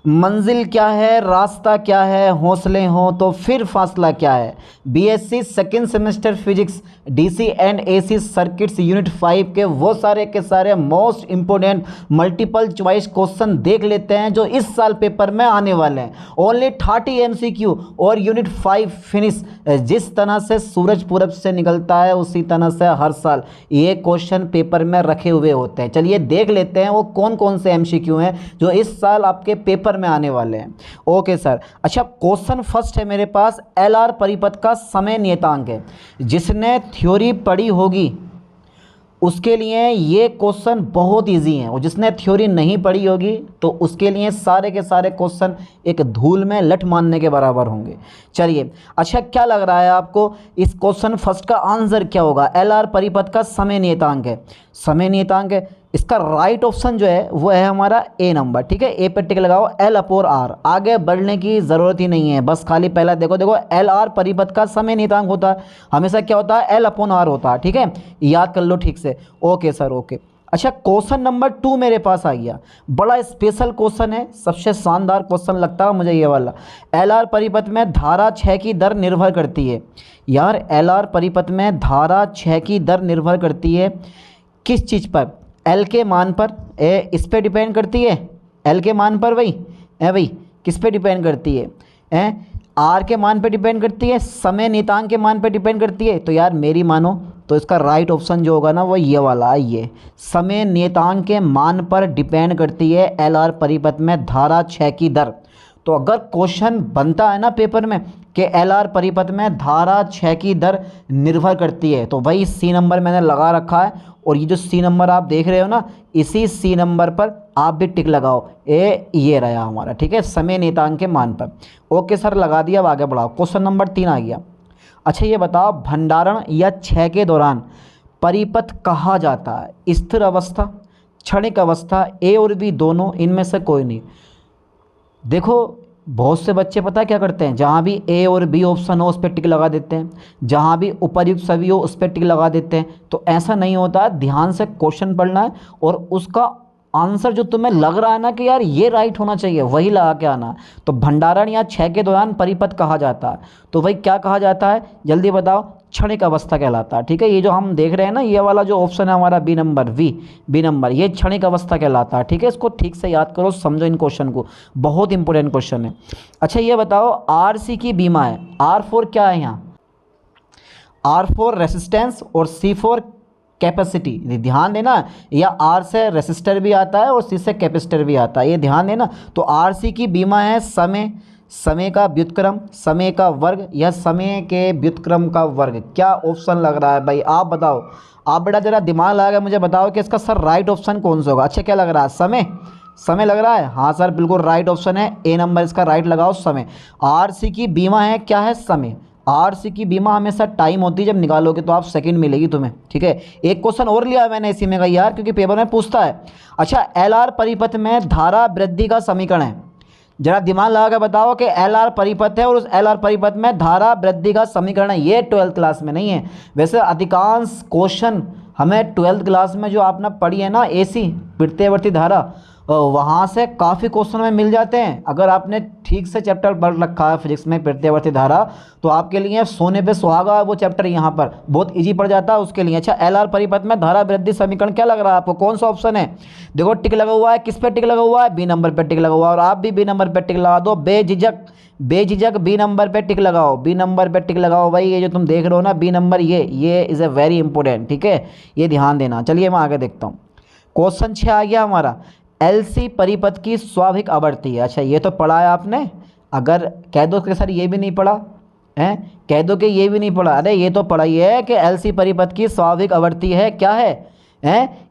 मंजिल क्या है, रास्ता क्या है, हौसले हों तो फिर फासला क्या है। BSc second semester physics DC and AC circuits unit 5 के वो सारे के सारे most important multiple choice question देख लेते हैं जो इस साल पेपर में आने वाले हैं। ओनली 30 एमसीक्यू और यूनिट 5 फिनिश। जिस तरह से सूरज पूरब से निकलता है उसी तरह से हर साल ये क्वेश्चन पेपर में रखे हुए होते हैं। चलिए देख लेते हैं वो कौन कौन से एमसीक्यू हैं जो इस साल आपके पेपर में आने वाले हैं। Okay sir. अच्छा, क्वेश्चन फर्स्ट है मेरे पास, एलआर परिपथ का समय नियतांक है। जिसने थ्योरी पढ़ी होगी उसके लिए ये क्वेश्चन बहुत इजी है, और जिसने थ्योरी नहीं पढ़ी होगी तो उसके लिए सारे के सारे क्वेश्चन एक धूल में लठ मारने के बराबर होंगे। चलिए, अच्छा क्या लग रहा है आपको इस क्वेश्चन फर्स्ट का आंसर क्या होगा। एलआर परिपथ का समय नियतांक है, समय नियतांक है। इसका राइट ऑप्शन जो है वो है हमारा ए नंबर। ठीक है, ए पे टिक लगाओ, एल अपोर आर। आगे बढ़ने की ज़रूरत ही नहीं है, बस खाली पहला देखो। देखो एल आर परिपथ का समय नियतांक होता है, हमेशा क्या होता है, एल अपोन आर होता है। ठीक है, याद कर लो ठीक से। Okay sir, okay. अच्छा, क्वेश्चन नंबर 2 मेरे पास आ गया। बड़ा स्पेशल क्वेश्चन है, सबसे शानदार क्वेश्चन लगता है मुझे ये वाला। एल आर परिपथ में धारा 6 की दर निर्भर करती है। यार, एल आर परिपथ में धारा 6 की दर निर्भर करती है किस चीज़ पर। एल के मान पर, इस पे डिपेंड करती है, एल के मान पर भाई, भाई किस पे डिपेंड करती है, आर के मान पे डिपेंड करती है, समय नियतांक के मान पे डिपेंड करती है। तो यार मेरी मानो तो इसका राइट ऑप्शन जो होगा ना वो ये वाला है, ये समय नियतांक के मान पर डिपेंड करती है एल आर परिपथ में धारा 6 की दर। तो अगर क्वेश्चन बनता है ना पेपर में कि एल आर परिपथ में धारा 6 की दर निर्भर करती है, तो वही सी नंबर मैंने लगा रखा है। और ये जो सी नंबर आप देख रहे हो ना, इसी सी नंबर पर आप भी टिक लगाओ, ये रहा हमारा। ठीक है, समय नियतांक के मान पर। ओके सर, लगा दिया। अब आगे बढ़ाओ, क्वेश्चन नंबर 3 आ गया। अच्छा ये बताओ, भंडारण या क्षय के दौरान परिपथ कहा जाता है। स्थिर अवस्था, क्षणिक अवस्था, ए और बी दोनों, इनमें से कोई नहीं। देखो बहुत से बच्चे पता क्या करते हैं, जहाँ भी ए और बी ऑप्शन हो उस पर टिक लगा देते हैं, जहाँ भी उपर्युक्त सभी हो उस पर टिक लगा देते हैं। तो ऐसा नहीं होता, ध्यान से क्वेश्चन पढ़ना है और उसका आंसर जो तुम्हें लग रहा है ना कि यार ये राइट होना चाहिए, वही लगा के आना है। तो भंडारण या क्षय के दौरान परिपथ कहा जाता है, तो भाई क्या कहा जाता है, जल्दी बताओ। क्षणिक अवस्था कहलाता है। ठीक है, ये जो हम देख रहे हैं ना, ये वाला जो ऑप्शन है हमारा बी नंबर, बी नंबर, ये क्षणिक अवस्था कहलाता है। ठीक है, इसको ठीक से याद करो, समझो इन क्वेश्चन को, बहुत इंपॉर्टेंट क्वेश्चन है। अच्छा ये बताओ, आर सी की बीमा है, आर फोर क्या है यहाँ, आर फोर रेसिस्टेंस और सी फोर कैपेसिटी। ध्यान देना, या आर से रेसिस्टर भी आता है और सी से कैपेसिटर भी आता है, ये ध्यान देना। तो आर सी की बीमा है समय, समय का व्युत्क्रम, समय का वर्ग, या समय के व्युत्क्रम का वर्ग। क्या ऑप्शन लग रहा है भाई, आप बताओ। आप बेटा जरा दिमाग लगा के मुझे बताओ कि इसका सर राइट ऑप्शन कौन सा होगा। अच्छा क्या लग रहा है, समय, समय लग रहा है। हाँ सर बिल्कुल राइट ऑप्शन है, ए नंबर इसका राइट लगाओ, समय। आर सी की बीमा है, क्या है, समय। आर सी की बीमा हमेशा टाइम होती है, जब निकालोगे तो आप सेकंड मिलेगी तुम्हें। ठीक है, एक क्वेश्चन और लिया है मैंने इसी में का यार, क्योंकि पेपर में पूछता है। अच्छा, एल आर परिपथ में धारा वृद्धि का समीकरण है। जरा दिमाग लगा के बताओ कि एल आर परिपथ है और उस एल आर परिपथ में धारा वृद्धि का समीकरण है। ये 12th क्लास में नहीं है, वैसे अधिकांश क्वेश्चन हमें 12th क्लास में जो आपने पढ़ी है ना, एसी प्रत्यावर्ती धारा, वहाँ से काफ़ी क्वेश्चन में मिल जाते हैं। अगर आपने ठीक से चैप्टर पढ़ रखा है फिजिक्स में प्रत्यावर्ती धारा, तो आपके लिए सोने पे सुहागा वो चैप्टर, यहाँ पर बहुत इजी पड़ जाता है उसके लिए। अच्छा, एल आर परिपथ में धारा वृद्धि समीकरण क्या लग रहा है आपको, कौन सा ऑप्शन है। देखो टिक लगा हुआ है, किस पे टिक लगा हुआ है, बी नंबर पे टिक लगा हुआ है। और आप भी बी नंबर पे टिक लगा दो, बेझिझक, बेझिझक बी नंबर पे टिक लगाओ, बी नंबर पे टिक लगाओ भाई। ये जो तुम देख रहे हो ना बी नंबर, ये इज़ ए वेरी इंपॉर्टेंट। ठीक है, ये ध्यान देना। चलिए मैं आगे देखता हूँ। क्वेश्चन 6 आ गया हमारा, एलसी परिपथ की स्वाभाविक आवर्ती है। अच्छा ये तो पढ़ा है आपने, अगर कह दो कि सर ये भी नहीं पढ़ा है, कह दो कि ये भी नहीं पढ़ा, अरे ये तो पढ़ा ही है कि एलसी परिपथ की स्वाभाविक आवर्ती है, क्या है,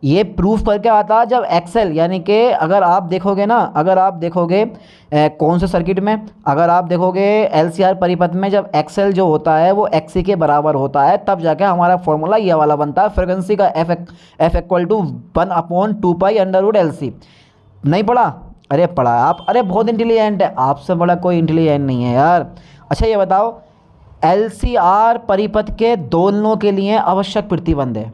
ये प्रूफ करके आता है जब एक्सेल, यानी कि अगर आप देखोगे ना, अगर आप देखोगे कौन से सर्किट में, अगर आप देखोगे एलसीआर परिपथ में, जब एक्सेल जो होता है वो एक्सी के बराबर होता है, तब जाके हमारा फॉर्मूला ये वाला बनता है, फ्रीक्वेंसी का एफ इक्वल टू 1/2π√LC। नहीं पढ़ा, अरे पढ़ा आप, अरे बहुत इंटेलिजेंट है, आपसे बड़ा कोई इंटेलिजेंट नहीं है यार। अच्छा ये बताओ, एलसीआर परिपथ के दोलनों के लिए आवश्यक प्रतिबंध है।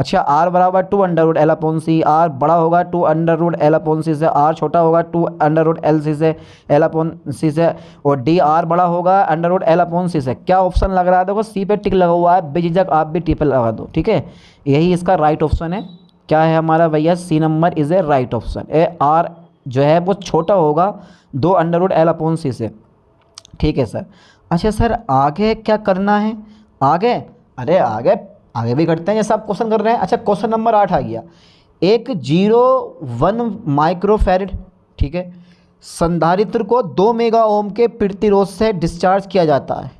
अच्छा आर बराबर 2 under root L upon C, R बड़ा होगा 2 under root L upon C से, आर छोटा होगा 2 अंडर रूट एल सी से, एल अपॉन सी से, और डी आर बड़ा होगा under root L upon C से। क्या ऑप्शन लग रहा है? देखो सी पे टिक लगा हुआ है, बेझिझक आप भी टिक पे लगा दो, ठीक है। यही इसका राइट ऑप्शन है। क्या है हमारा भैया? C number is a right option. A R जो है वो छोटा होगा 2 under root L upon C से, ठीक है सर। अच्छा सर आगे क्या करना है? आगे, अरे आगे आगे भी करते हैं जैसा आप क्वेश्चन कर रहे हैं। अच्छा क्वेश्चन नंबर 8 आ गया। एक 0.1 माइक्रोफैरड, ठीक है, संधारित्र को 2 मेगा ओम के प्रतिरोध से डिस्चार्ज किया जाता है।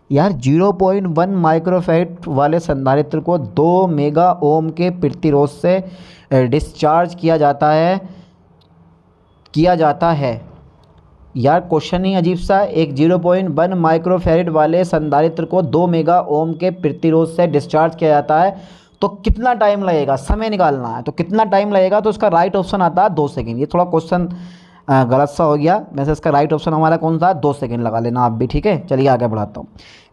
यार 0.1 माइक्रोफैरड वाले संधारित्र को 2 मेगा ओम के प्रतिरोध से डिस्चार्ज किया जाता है। यार क्वेश्चन ही अजीब सा है। एक 0.1 माइक्रोफैरड वाले संधारित्र को 2 मेगा ओम के प्रतिरोध से डिस्चार्ज किया जाता है, तो कितना टाइम लगेगा? समय निकालना है, तो कितना टाइम लगेगा? तो इसका राइट ऑप्शन आता है 2 सेकेंड। ये थोड़ा क्वेश्चन गलत सा हो गया, वैसे इसका राइट ऑप्शन हमारा कौन सा है? 2 सेकेंड लगा लेना आप भी, ठीक है। चलिए आगे बढ़ाता हूँ।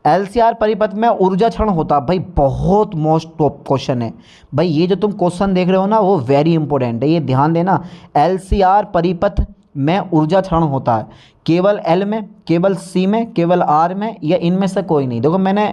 एलसीआर परिपथ में ऊर्जा क्षरण होता है। भाई बहुत मोस्ट टॉप क्वेश्चन है भाई, ये जो तुम क्वेश्चन देख रहे हो ना वो वेरी इंपॉर्टेंट है, ये ध्यान देना। एलसीआर परिपथ में ऊर्जा क्षरण होता है केवल एल में, केवल सी में, केवल आर में, या इनमें से कोई नहीं। देखो मैंने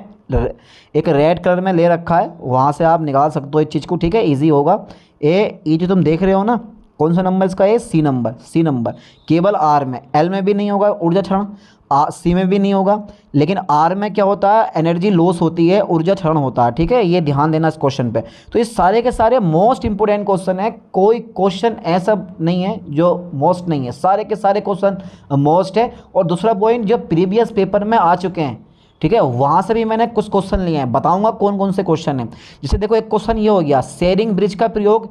एक रेड कलर में ले रखा है, वहाँ से आप निकाल सकते हो इस चीज़ को, ठीक है, इजी होगा। ये जो तुम देख रहे हो ना, कौन सा नंबर इसका? है सी नंबर, सी नंबर। केवल आर में, एल में भी नहीं होगा ऊर्जा क्षरण, सी में भी नहीं होगा, लेकिन आर में क्या होता है? एनर्जी लॉस होती है, ऊर्जा क्षरण होता है, ठीक है। ये ध्यान देना इस क्वेश्चन पे। तो ये सारे के सारे मोस्ट इंपोर्टेंट क्वेश्चन है, कोई क्वेश्चन ऐसा नहीं है जो मोस्ट नहीं है, सारे के सारे क्वेश्चन मोस्ट है। और दूसरा पॉइंट, जो प्रीवियस पेपर में आ चुके हैं, ठीक है, वहाँ से भी मैंने कुछ क्वेश्चन लिए हैं, बताऊँगा कौन कौन से क्वेश्चन हैं। जैसे देखो एक क्वेश्चन ये हो गया, शेयरिंग ब्रिज का प्रयोग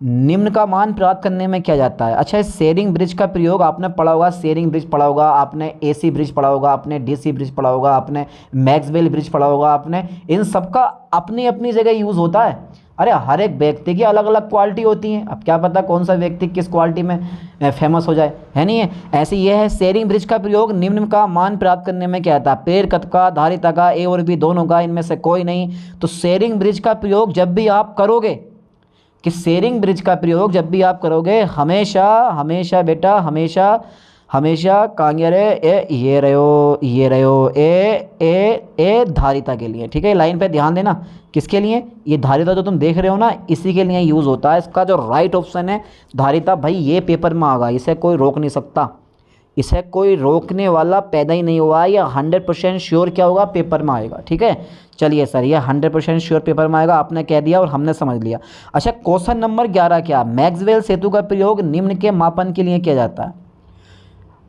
निम्न का मान प्राप्त करने में किया जाता है। अच्छा इस शेयरिंग ब्रिज का प्रयोग आपने पढ़ा होगा, शेयरिंग ब्रिज पढ़ा होगा आपने, एसी ब्रिज पढ़ा होगा आपने, डीसी ब्रिज पढ़ा होगा आपने, मैक्सवेल ब्रिज पढ़ा होगा आपने। इन सबका अपनी अपनी जगह यूज़ होता है। अरे हर एक व्यक्ति की अलग अलग क्वालिटी होती है, अब क्या पता कौन सा व्यक्ति किस क्वालिटी में फेमस हो जाए, है नहीं है। ऐसे ये है, शेयरिंग ब्रिज का प्रयोग निम्न का मान प्राप्त करने में क्या था? प्रेरकत्व का, धारिता का, ए और बी दोनों का, इनमें से कोई नहीं। तो शेयरिंग ब्रिज का प्रयोग जब भी आप करोगे, कि शेयरिंग ब्रिज का प्रयोग जब भी आप करोगे, हमेशा हमेशा बेटा हमेशा हमेशा कांगेरे ये रहो ए धारिता के लिए, ठीक है। लाइन पे ध्यान देना, किसके लिए? ये धारिता जो तुम देख रहे हो ना, इसी के लिए यूज़ होता है। इसका जो राइट ऑप्शन है धारिता, भाई ये पेपर में आ गया, इसे कोई रोक नहीं सकता, इसे कोई रोकने वाला पैदा ही नहीं हुआ है। या 100% श्योर क्या होगा? पेपर में आएगा, ठीक है। चलिए सर ये 100% श्योर पेपर में आएगा, आपने कह दिया और हमने समझ लिया। अच्छा क्वेश्चन नंबर 11 क्या? मैक्सवेल सेतु का प्रयोग निम्न के मापन के लिए किया जाता है।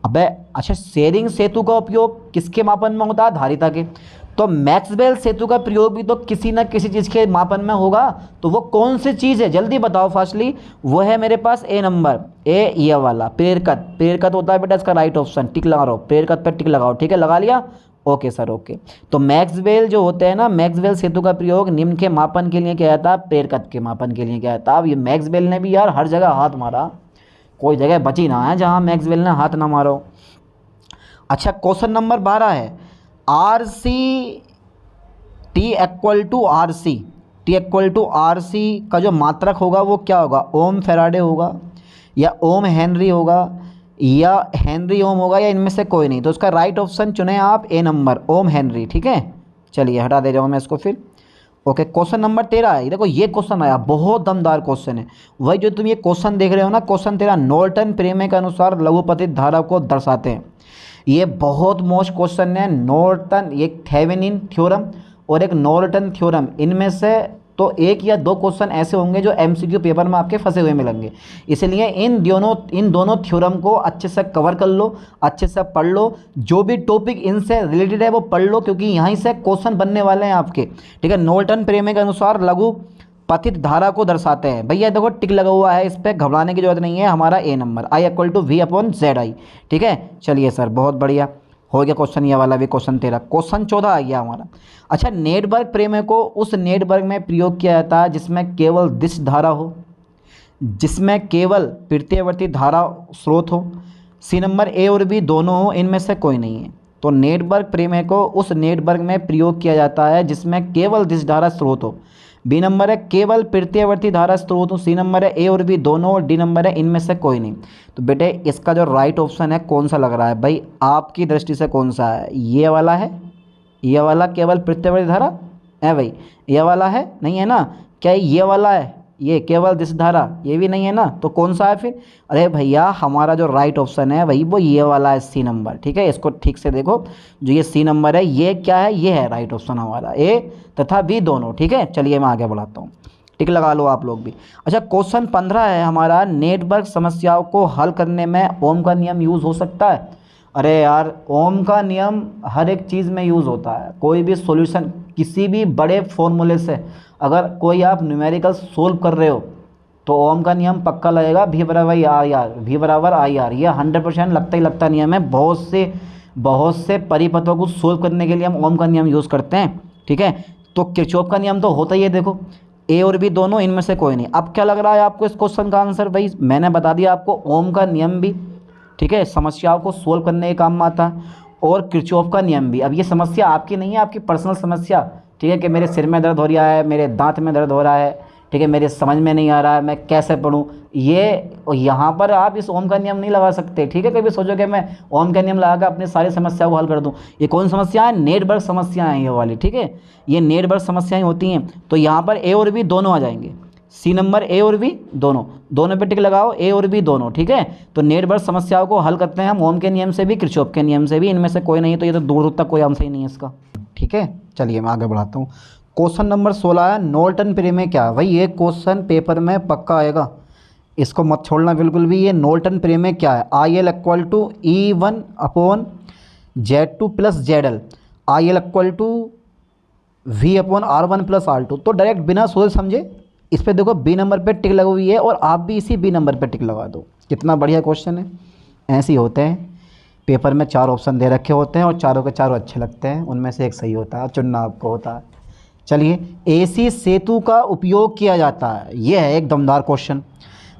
अबे अच्छा शेयरिंग सेतु का उपयोग किसके मापन में होता है? धारिता के। तो मैक्सवेल सेतु का प्रयोग भी तो किसी न किसी चीज़ के मापन में होगा, तो वो कौन सी चीज़ है? जल्दी बताओ फास्टली। वो है मेरे पास ए नंबर, ए ये वाला प्रेरकत्व। प्रेरकत्व होता है बेटा इसका राइट ऑप्शन, टिक लगा रहा हो, प्रेरकत्व पर टिक लगाओ, ठीक है, लगा लिया, ओके सर ओके। तो मैक्सवेल जो होते हैं ना, मैक्सवेल सेतु का प्रयोग निम्न के मापन के लिए किया जाता है, प्रेरकत्व के मापन के लिए किया जाता है। अब ये मैक्सवेल ने भी यार हर जगह हाथ मारा, कोई जगह बची ना है जहाँ मैक्सवेल ने हाथ ना मारो। अच्छा क्वेश्चन नंबर 12 है, R C T equal to R C, T equal to R C का जो मात्रक होगा वो क्या होगा? ओम फैराडे होगा, या ओम हेनरी होगा, या हेनरी ओम होगा, या इनमें से कोई नहीं। तो उसका राइट ऑप्शन चुने आप, ए नंबर ओम हेनरी, ठीक है। चलिए हटा दे रहा हूँ मैं इसको फिर, ओके। क्वेश्चन नंबर 13 है, देखो ये क्वेश्चन आया, बहुत दमदार क्वेश्चन है। वही जो तुम ये क्वेश्चन देख रहे हो ना, क्वेश्चन 13 नॉर्टन प्रमेय के अनुसार लघुपतित धारा को दर्शाते हैं। ये बहुत मोस्ट क्वेश्चन है। नॉर्टन, एक थेवेनिन थ्योरम और एक नॉर्टन थ्योरम, इनमें से तो एक या दो क्वेश्चन ऐसे होंगे जो एमसीक्यू पेपर में आपके फंसे हुए मिलेंगे। इसलिए इन दोनों थ्योरम को अच्छे से कवर कर लो, अच्छे से पढ़ लो, जो भी टॉपिक इनसे रिलेटेड है वो पढ़ लो, क्योंकि यहीं से क्वेश्चन बनने वाले हैं आपके, ठीक है। नॉर्टन प्रमेय के अनुसार लघु पतित धारा को दर्शाते हैं। भैया देखो टिक लगा हुआ है, इस पर घबराने की जरूरत नहीं है, हमारा A number I equal to V upon Z I, ठीक है। चलिए सर बहुत बढ़िया हो गया क्वेश्चन, ये वाला भी क्वेश्चन 13। क्वेश्चन 14 आ गया हमारा। अच्छा नेटवर्क प्रमेय को उस नेटवर्क में प्रयोग किया जाता है जिसमें केवल दिश धारा हो, जिसमें केवल प्रत्यावर्ती धारा स्रोत हो। सी नंबर ए और बी दोनों हो, इनमें से कोई नहीं है। तो नेटवर्क प्रमेय को उस नेटवर्क में प्रयोग किया जाता है जिसमें केवल दिश धारा स्रोत हो। बी नंबर है केवल प्रत्यावर्ती धारा स्रोत हूँ, सी नंबर है ए और बी दोनों, और डी नंबर है इनमें से कोई नहीं। तो बेटे इसका जो राइट ऑप्शन है कौन सा लग रहा है भाई आपकी दृष्टि से, कौन सा है? ये वाला है, ये वाला केवल प्रत्यावर्ती धारा है भाई, ये वाला है नहीं है ना? क्या ये वाला है, ये केवल दिश धारा, ये भी नहीं है ना? तो कौन सा है फिर? अरे भैया हमारा जो राइट ऑप्शन है भाई वो ये वाला है, सी नंबर। ठीक है, इसको ठीक से देखो, जो ये सी नंबर है ये क्या है? ये है राइट ऑप्शन हमारा, ए तथा बी दोनों। ठीक है, चलिए मैं आगे बढ़ाता हूँ, टिक लगा लो आप लोग भी। अच्छा, क्वेश्चन 15 है हमारा, नेटवर्क समस्याओं को हल करने में ओम का नियम यूज़ हो सकता है? अरे यार ओम का नियम हर एक चीज़ में यूज़ होता है। कोई भी सॉल्यूशन किसी भी बड़े फॉर्मूले से अगर कोई आप न्यूमेरिकल सोल्व कर रहे हो तो ओम का नियम पक्का लगेगा, भी बराबर आई आर, भी बराबर आई आर, ये 100% लगता ही लगता नियम है। बहुत से परिपथों को सोल्व करने के लिए हम ओम का नियम यूज़ करते हैं। ठीक है, तो किरचॉफ का नियम तो होता ही है। देखो ए और बी दोनों, इनमें से कोई नहीं। अब क्या लग रहा है आपको इस क्वेश्चन का आंसर? भाई मैंने बता दिया आपको, ओम का नियम भी ठीक है समस्याओं को सोल्व करने के काम में आता है, और किरचॉफ का नियम भी। अब ये समस्या आपकी नहीं है, आपकी पर्सनल समस्या। ठीक है, कि मेरे सिर में दर्द हो रहा है, मेरे दांत में दर्द हो रहा है, ठीक है, मेरे समझ में नहीं आ रहा है, मैं कैसे पढ़ूँ, ये यहाँ पर आप इस ओम का नियम नहीं लगा सकते। ठीक है, कभी सोचोगे मैं ओम का नियम लगा कर अपनी सारी समस्याओं को हल कर दूँ। ये कौन समस्या है? नेटवर्क समस्या है ये वाली। ठीक है, ये नेटवर्क समस्याएं होती हैं। तो यहाँ पर ए और बी दोनों आ जाएंगे, सी नंबर ए और बी दोनों पे टिक लगाओ, ए और बी दोनों। ठीक है, तो नेटवर्क समस्याओं को हल करते हैं हम ओम के नियम से भी, किरचॉफ के नियम से भी, इनमें से कोई नहीं है। तो ये तो दूर तक कोई आंसर ही नहीं है इसका। ठीक है, चलिए मैं आगे बढ़ाता हूँ। क्वेश्चन नंबर 16 है, नॉर्टन प्रमेय क्या है? भाई ये क्वेश्चन पेपर में पक्का आएगा, इसको मत छोड़ना बिल्कुल भी। ये नॉर्टन प्रमेय क्या है? I L equal to E1 upon Z2 plus ZL, I L equal to V upon R1 plus R2। तो डायरेक्ट बिना सोच समझे इस पर देखो, बी नंबर पे टिक लगी हुई है, और आप भी इसी बी नंबर पे टिक लगा दो। कितना बढ़िया क्वेश्चन है। ऐसे ही होते हैं, पेपर में 4 ऑप्शन दे रखे होते हैं और चारों के चारों अच्छे लगते हैं, उनमें से एक सही होता है, चुनना आपको होता है। चलिए, एसी सेतु का उपयोग किया जाता है, ये है एक दमदार क्वेश्चन।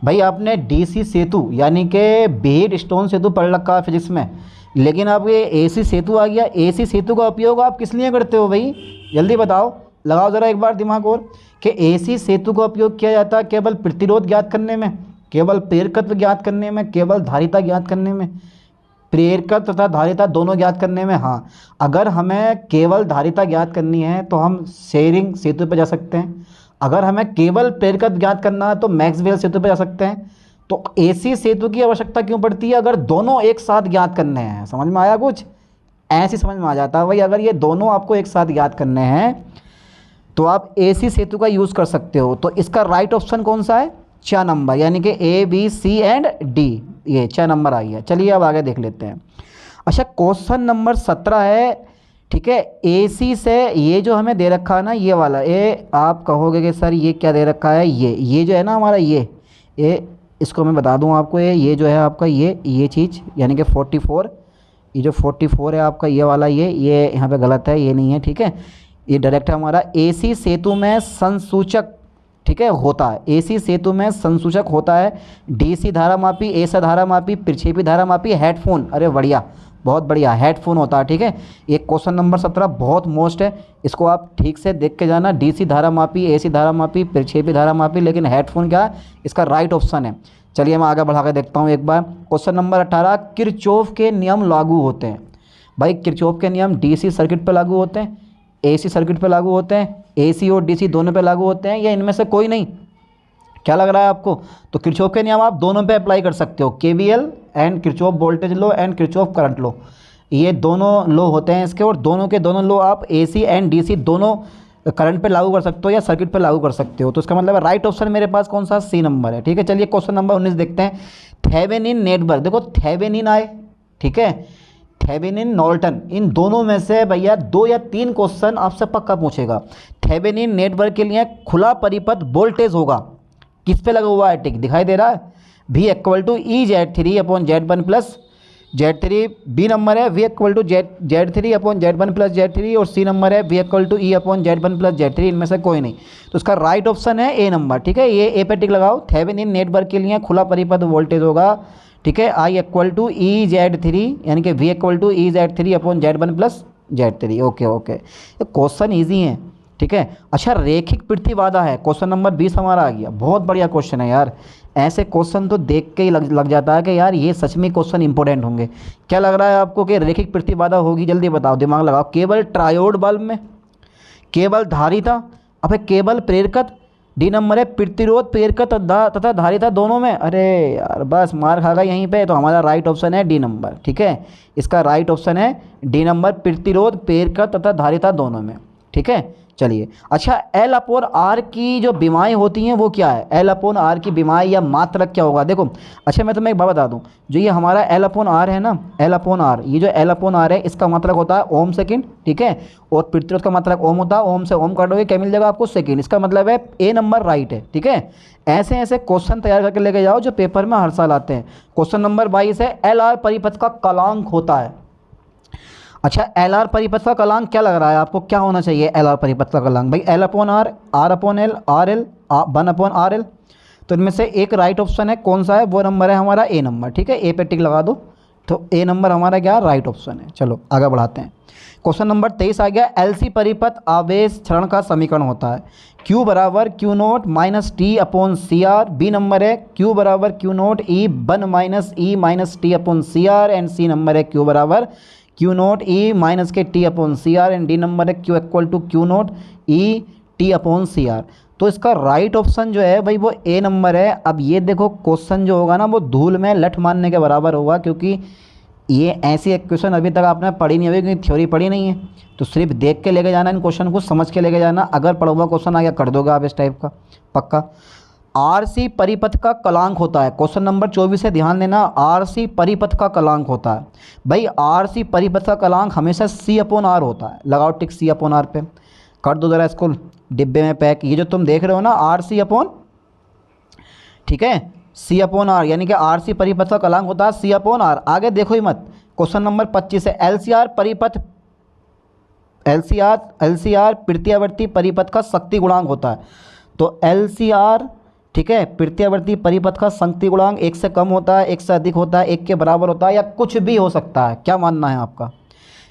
भाई आपने डीसी सेतु यानी कि बीड स्टोन सेतु पढ़ रखा है फिजिक्स में, लेकिन अब ये एसी सेतु आ गया। एसी सेतु का उपयोग आप किस लिए करते हो भाई? जल्दी बताओ, लगाओ ज़रा एक बार दिमाग और, कि एसी सेतु का उपयोग किया जाता है केवल प्रतिरोध ज्ञात करने में, केवल प्रेरकत्व ज्ञात करने में, केवल धारिता ज्ञात करने में, प्रेरकत्व तथा धारिता दोनों ज्ञात करने में। हाँ, अगर हमें केवल धारिता ज्ञात करनी है तो हम शेयरिंग सेतु पर जा सकते हैं, अगर हमें केवल प्रेरकत्व ज्ञात करना है तो मैक्सवेल सेतु पर जा सकते हैं। तो एसी सेतु की आवश्यकता क्यों पड़ती है? अगर दोनों एक साथ ज्ञात करने हैं। समझ में आया कुछ? ऐसे समझ में आ जाता है भाई, अगर ये दोनों आपको एक साथ ज्ञात करने हैं तो आप एसी सेतु का यूज़ कर सकते हो। तो इसका राइट ऑप्शन कौन सा है? 6 नंबर, यानी कि A B C and D, ये 6 नंबर आ गया। चलिए अब आगे देख लेते हैं। अच्छा, क्वेश्चन नंबर 17 है। ठीक है, एसी से ये जो हमें दे रखा है ना, ये वाला, ये आप कहोगे कि सर ये क्या दे रखा है? ये जो है ना हमारा, ये इसको मैं बता दूं आपको, ये जो है आपका ये चीज़, यानी कि 44, ये जो 44 है आपका, ये वाला, ये यहाँ पे गलत है, ये नहीं है। ठीक है, ये डायरेक्ट हमारा एसी सेतु में संसूचक, ठीक है, होता है। एसी सेतु में संसूचक होता है डीसी धारा मापी, एसा धारा मापी, प्रक्षेपी धारा मापी, हेडफोन। अरे बढ़िया, बहुत बढ़िया, हेडफोन होता है। ठीक है, ये क्वेश्चन नंबर 17 बहुत मोस्ट है, इसको आप ठीक से देख के जाना। डीसी धारा मापी, एसी धारा मापी, प्रक्षेपी धारा मापी, लेकिन हेडफोन क्या है? इसका राइट ऑप्शन है। चलिए मैं आगे बढ़ा कर देखता हूँ एक बार। क्वेश्चन नंबर 18, किरचॉफ के नियम लागू होते हैं। भाई किरचॉफ के नियम डीसी सर्किट पर लागू होते हैं, एसी सर्किट पे लागू होते हैं, एसी और डीसी दोनों पे लागू होते हैं, या इनमें से कोई नहीं? क्या लग रहा है आपको? तो किरचॉफ के नियम आप दोनों पे अप्लाई कर सकते हो, KVL and Kirchhoff voltage law and Kirchhoff current law, ये दोनों लॉ होते हैं इसके, और दोनों के दोनों लॉ आप एसी एंड डीसी दोनों करंट पे लागू कर सकते हो या सर्किट पे लागू कर सकते हो। तो इसका मतलब राइट ऑप्शन मेरे पास कौन सा? सी नंबर है। ठीक है, चलिए क्वेश्चन नंबर 19 देखते हैं। थेवेनिन नेटवर्क, देखो थेवेनिन आए, ठीक है, थेवेनिन नॉर्टन, इन दोनों में से भैया 2 या 3 क्वेश्चन आपसे पक्का पूछेगा। थेवेनिन नेटवर्क के लिए खुला परिपथ वोल्टेज होगा, किस पे लगा हुआ है? टिक दिखाई दे रहा है, V equal to EZ3 upon Z1 plus Z3, B number है V equal to Z3 upon Z1 plus Z3, और सी नंबर है V equal to E upon Z1 plus Z3, इनमें से कोई नहीं। तो इसका राइट ऑप्शन है ए नंबर। ठीक है, ये ए पे टिक लगाओ। थेवेनिन नेटवर्क के लिए खुला परिपथ वोल्टेज होगा, ठीक है, I इक्वल टू EZ3, यानी कि V equal to EZ3 upon Z1 plus Z3। Okay, ये क्वेश्चन ईजी है, ठीक है। अच्छा, रेखिक प्रतिबाधा है, क्वेश्चन नंबर 20 हमारा आ गया। बहुत बढ़िया क्वेश्चन है यार, ऐसे क्वेश्चन तो देख के ही लग जाता है कि यार ये सच में क्वेश्चन इंपॉर्टेंट होंगे। क्या लग रहा है आपको कि रेखिक प्रतिबाधा होगी? जल्दी बताओ, दिमाग लगाओ। केवल ट्रायोड बल्ब में, केवल धारिता, अब है केवल प्रेरकत, डी नंबर है प्रतिरोध प्रेरकत तथा धारिता दोनों में। अरे यार बस मार खा गया यहीं पे। तो हमारा राइट ऑप्शन है डी नंबर, ठीक है। इसका राइट ऑप्शन है डी नंबर, प्रतिरोध प्रेरकत तथा धारिता दोनों में, ठीक है। चलिए, अच्छा एल अपॉन आर की जो बीमाएँ होती हैं वो क्या है? एल अपॉन आर की बीमाएँ या मात्रक क्या होगा? देखो, अच्छा मैं तुम्हें एक बात बता दूं, जो ये हमारा एल अपॉन आर है ना, एल अपॉन आर, ये जो एल अपॉन आर है इसका मात्रक होता है ओम सेकंड, ठीक है। और प्रतिरोध का मात्रक ओम होता है, ओम से ओम काटोगे क्या मिल जाएगा आपको? सेकंड। इसका मतलब है ए नंबर राइट है, ठीक है। ऐसे ऐसे क्वेश्चन तैयार करके लेके जाओ जो पेपर में हर साल आते हैं। क्वेश्चन नंबर 22 है, एल आर परिपथ का कलांक होता है। अच्छा, एल आर परिपथ का कलांक क्या लग रहा है आपको, क्या होना चाहिए एल आर परिपथ का कलांक? भाई L upon R upon L, R L, 1 upon R L. तो इनमें से एक राइट ऑप्शन है, कौन सा है? वो नंबर है हमारा ए नंबर, ठीक है। ए पे टिक लगा दो, तो ए नंबर हमारा क्या राइट ऑप्शन है। चलो आगे बढ़ाते हैं। क्वेश्चन नंबर 23 आ गया, एल सी परिपथ आवेश क्षरण का समीकरण होता है। Q बराबर Q naught minus T upon C R. B number है Q बराबर Q naught E 1 minus E minus T upon C R. And C number है Q बराबर Q naught E minus K T upon C R. And D number है Q equal to Q naught E T upon C R. तो इसका right option जो है भाई वो ए number है। अब ये देखो क्वेश्चन जो होगा ना वो धूल में लठ मारने के बराबर होगा, क्योंकि ये ऐसी एक क्वेश्चन अभी तक आपने पढ़ी नहीं होगी, क्योंकि थ्योरी पढ़ी नहीं है। तो सिर्फ देख के लेके जाना, इन क्वेश्चन को समझ के लेके जाना। अगर पढ़ा हुआ क्वेश्चन आ गया कर दोगे आप इस टाइप का पक्का। आरसी परिपथ का कलांक होता है, क्वेश्चन नंबर 24 से ध्यान देना। आरसी परिपथ का कलांक होता है भाई, आरसी परिपथ का कलांक हमेशा सी अपॉन आर होता है। लगाओ टिक सी अपॉन आर पे, कर दो ज़रा इसको डिब्बे में पैक। ये जो तुम देख रहे हो ना आर सी अपॉन, ठीक है, सी अपॉन आर, यानी कि आर सी परिपथ का कलांक होता है सी अपॉन आर। आगे देखो ही मत। क्वेश्चन नंबर 25 है, एलसीआर परिपथ, एलसीआर प्रत्यावर्ती परिपथ का शक्ति गुणांक होता है। तो एलसीआर, ठीक है, प्रत्यावर्ती परिपथ का शक्ति गुणांक 1 से कम होता है, 1 से अधिक होता है, 1 के बराबर होता है, या कुछ भी हो सकता है। क्या मानना है आपका?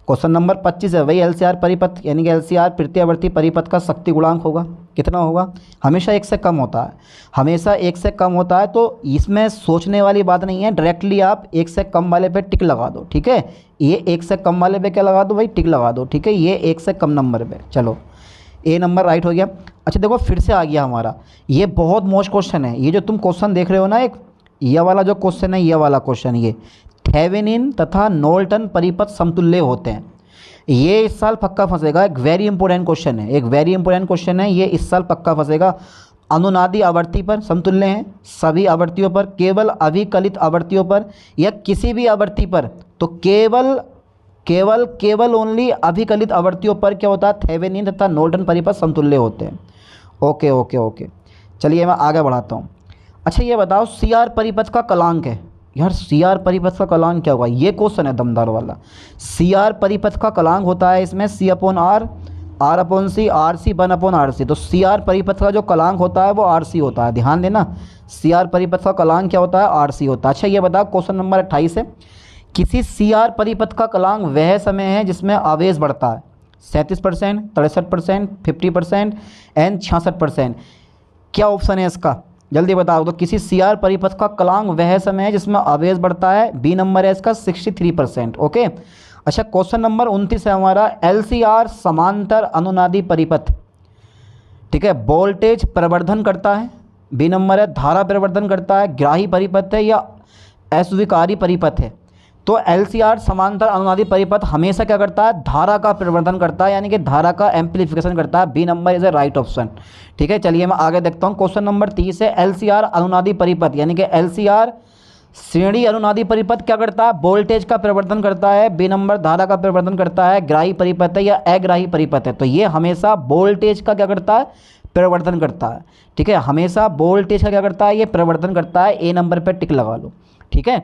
क्वेश्चन नंबर 25 है वही एलसीआर परिपथ, यानी कि एलसीआर प्रत्यावर्ती परिपथ का शक्ति गुणांक होगा, कितना होगा? हमेशा 1 से कम होता है, हमेशा 1 से कम होता है। तो इसमें सोचने वाली बात नहीं है, डायरेक्टली आप 1 से कम वाले पे टिक लगा दो, ठीक है। ये 1 से कम वाले पे क्या लगा दो भाई? टिक लगा दो, ठीक है। ये 1 से कम नंबर पे, चलो ए नंबर राइट हो गया। अच्छा देखो फिर से आ गया हमारा, ये बहुत मोस्ट क्वेश्चन है। ये जो तुम क्वेश्चन देख रहे हो ना, एक ये वाला जो क्वेश्चन है, ये वाला क्वेश्चन, ये थेवेनिन तथा नॉर्टन परिपथ समतुल्य होते हैं। ये इस साल पक्का फंसेगा, एक वेरी इंपॉर्टेंट क्वेश्चन है, एक वेरी इंपॉर्टेंट क्वेश्चन है, ये इस साल पक्का फंसेगा। अनुनादी आवृत्ति पर समतुल्य हैं, सभी आवृत्तियों पर, केवल अभिकलित आवृत्तियों पर, या किसी भी आवृत्ति पर। तो केवल ओनली अभिकलित आवृत्तियों पर क्या होता है? थेवेनिन तथा नॉर्टन परिपथ समतुल्य होते हैं। ओके ओके ओके, चलिए मैं आगे बढ़ाता हूँ। अच्छा ये बताओ, सी आर परिपथ का कलांक है। यार सी आर परिपथ का कलांक क्या होगा? ये क्वेश्चन है दमदार वाला। सी आर परिपथ का कलांक होता है इसमें C upon R, R upon C, R C 1 upon R C. तो सी आर परिपथ का जो कलांक होता है वो आर सी होता है, ध्यान देना। सी आर परिपथ का कलांक क्या होता है? आर सी होता है। अच्छा ये बताओ, क्वेश्चन नंबर 28 है, किसी सी आर परिपथ का कलांक वह समय है जिसमें आवेश बढ़ता है। 37%, 63%, 50% एंड 66%। क्या ऑप्शन है इसका? जल्दी बताओ। तो किसी सी आर परिपथ का कलांक वह समय है जिसमें आवेश बढ़ता है। बी नंबर है इसका 63%। ओके। अच्छा क्वेश्चन नंबर 29 है हमारा, एल सी आर समांतर अनुनादी परिपथ, ठीक है, वोल्टेज प्रवर्धन करता है। बी नंबर है धारा प्रवर्धन करता है, ग्राही परिपथ है या अस्वीकारी परिपथ है। तो एलसीआर समांतर अनुनादी परिपथ हमेशा क्या करता है? धारा का प्रवर्धन करता है, यानी कि धारा का एम्पलीफिकेशन करता है। B number is a right option, ठीक है। चलिए मैं आगे देखता हूँ। क्वेश्चन नंबर 30 है, एलसीआर अनुनादी परिपथ, यानी कि एलसीआर श्रेणी अनुनादी परिपथ क्या करता है? वोल्टेज का प्रवर्धन करता है। बी नंबर धारा का प्रवर्धन करता है, ग्राही परिपथ है या अग्राही परिपथ है। तो ये हमेशा वोल्टेज का क्या करता है? प्रवर्धन करता है, ठीक है। हमेशा वोल्टेज का क्या करता है? ये प्रवर्धन करता है। ए नंबर पर टिक लगा लो, ठीक है।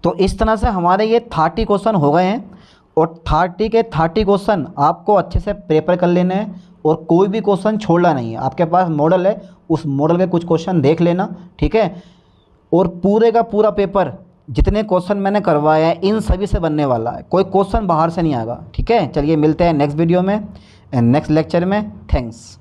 तो इस तरह से हमारे ये 30 क्वेश्चन हो गए हैं, और 30 के 30 क्वेश्चन आपको अच्छे से प्रिपेयर कर लेने हैं, और कोई भी क्वेश्चन छोड़ना नहीं है। आपके पास मॉडल है, उस मॉडल के कुछ क्वेश्चन देख लेना, ठीक है। और पूरे का पूरा पेपर जितने क्वेश्चन मैंने करवाए हैं इन सभी से बनने वाला है, कोई क्वेश्चन बाहर से नहीं आएगा, ठीक है। चलिए मिलते हैं नेक्स्ट वीडियो में। नेक्स्ट लेक्चर में। थैंक्स।